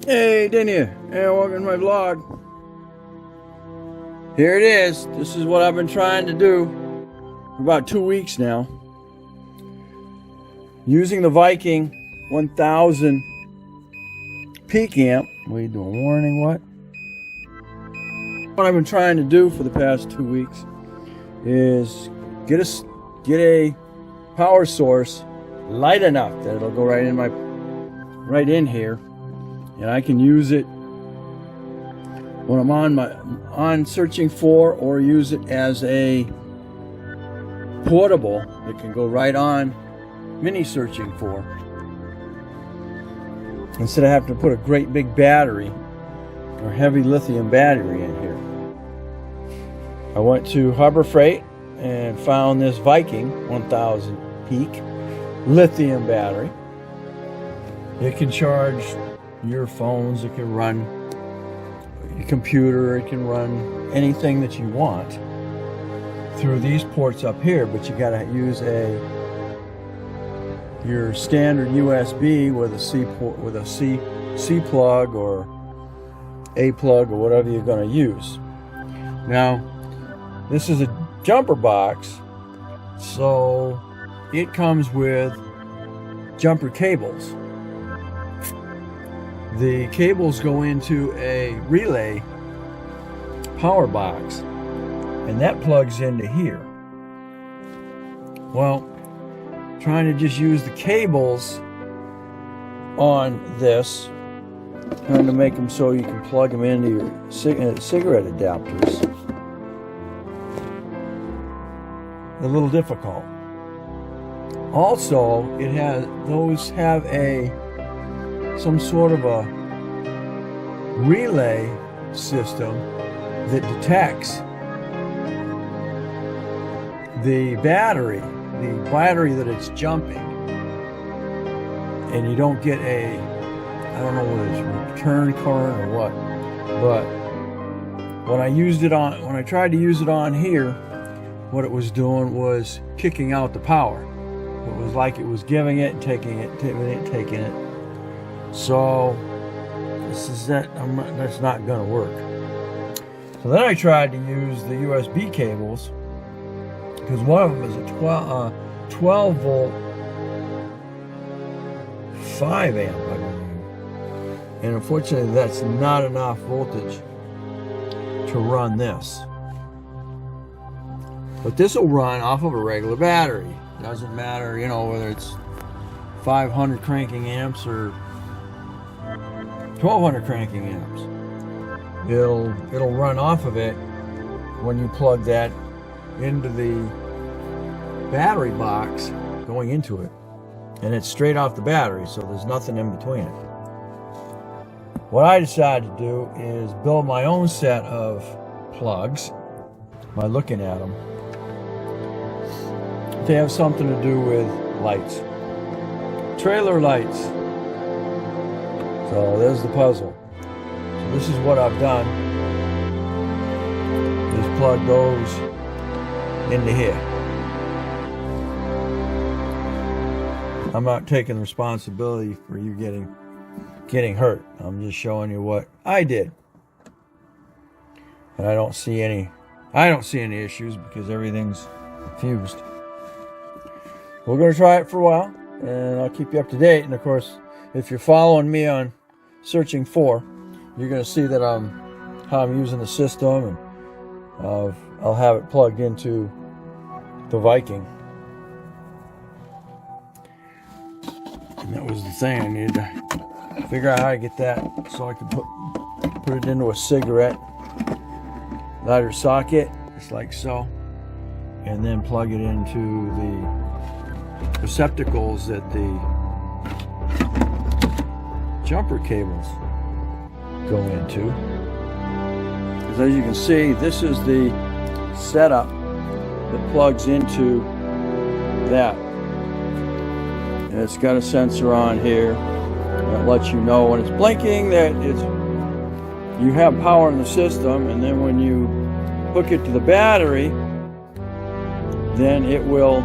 Hey, didn't you? Hey, welcome to my vlog. Here it is. This is what I've been trying to do for about 2 weeks now. Using the Viking 1000 peak amp. What are you doing? Warning, what? What I've been trying to do for the past 2 weeks is get a power source light enough that it'll go right in here, and I can use it when I'm on searching for, or use it as a portable that can go right on mini searching for, instead of having to put a great big battery or heavy lithium battery in here. I went to Harbor Freight and found this Viking 1000 peak lithium battery. It can charge your phones, it can run your computer, it can run anything that you want through these ports up here, but you gotta use your standard USB with a C port, with a C plug or A plug or whatever you're gonna use. Now, this is a jumper box, so it comes with jumper cables. The cables go into a relay power box, and that plugs into here. Well, trying to just use the cables on this, trying to make them so you can plug them into your cigarette adapters, a little difficult. Also, those have some sort of a relay system that detects the battery that it's jumping, and you don't get I don't know whether it's return current or what, but when I tried to use it on here, what it was doing was kicking out the power. It was like it was giving it and taking it, taking it. So that's not going to work. So then I tried to use the USB cables, because one of them is a 12 volt 5 amp, I believe. And unfortunately, that's not enough voltage to run this. But this will run off of a regular battery. Doesn't matter, whether it's 500 cranking amps or 1200 cranking amps. It'll run off of it when you plug that into the battery box going into it, and it's straight off the battery, so there's nothing in between it. What I decided to do is build my own set of plugs by looking at them. They have something to do with lights, trailer lights. So there's the puzzle. So this is what I've done, is plug those into here. I'm not taking responsibility for you getting hurt. I'm just showing you what I did. And I don't see any issues because everything's fused. We're going to try it for a while, and I'll keep you up to date. And of course, if you're following me on searching for, you're going to see that how I'm using the system, and I'll have it plugged into the Viking. And that was the thing, I needed to figure out how to get that so I could put it into a cigarette lighter socket, just like so, and then plug it into the receptacles that the jumper cables go into. Because as you can see, this is the setup that plugs into that. And it's got a sensor on here that lets you know when it's blinking that you have power in the system, and then when you hook it to the battery, then it will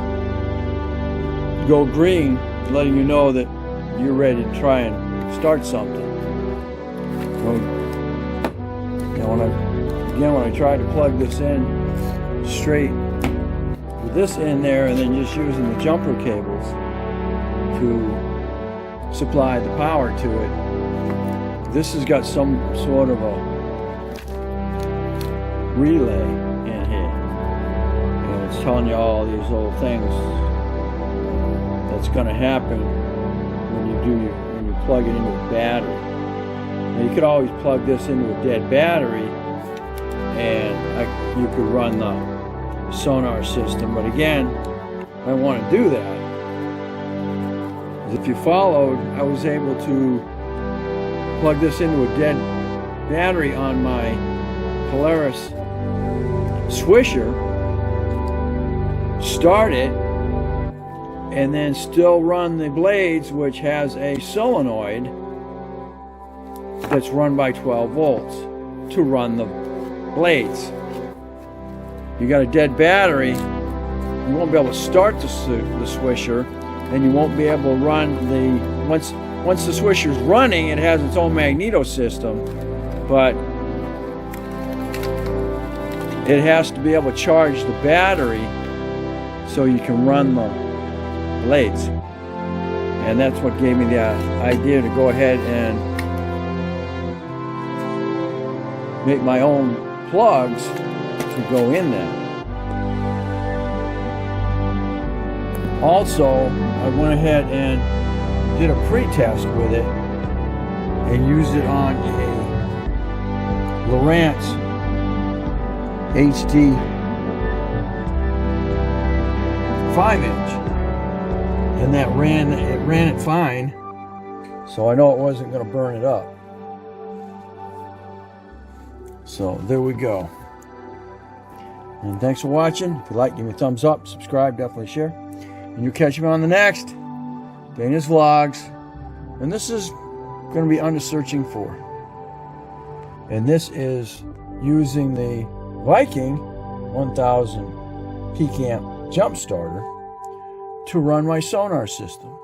go green, letting you know that you're ready to try and start something. When I tried to plug this in straight with this in there and then just using the jumper cables to supply the power to it, this has got some sort of a relay in here, and it's telling you all these little things that's going to happen when you plug it into a battery. Now, you could always plug this into a dead battery and you could run the sonar system, but again, I don't want to do that. If you followed, I was able to plug this into a dead battery on my Polaris Swisher, start it, and then still run the blades, which has a solenoid that's run by 12 volts to run the blades. You got a dead battery, you won't be able to start the Swisher, and you won't be able to run the, once the Swisher's running, it has its own magneto system, but it has to be able to charge the battery so you can run the blades. And that's what gave me the idea to go ahead and make my own plugs to go in there. Also, I went ahead and did a pre-test with it and used it on a Lowrance HD 5-inch, and it ran it fine, so I know it wasn't going to burn it up. So there we go. And thanks for watching. If you like, give me a thumbs up, subscribe, definitely share. And you'll catch me on the next Dana's Vlogs. And this is going to be under searching for. And this is using the Viking 1000 P-Camp jump starter to run my sonar system.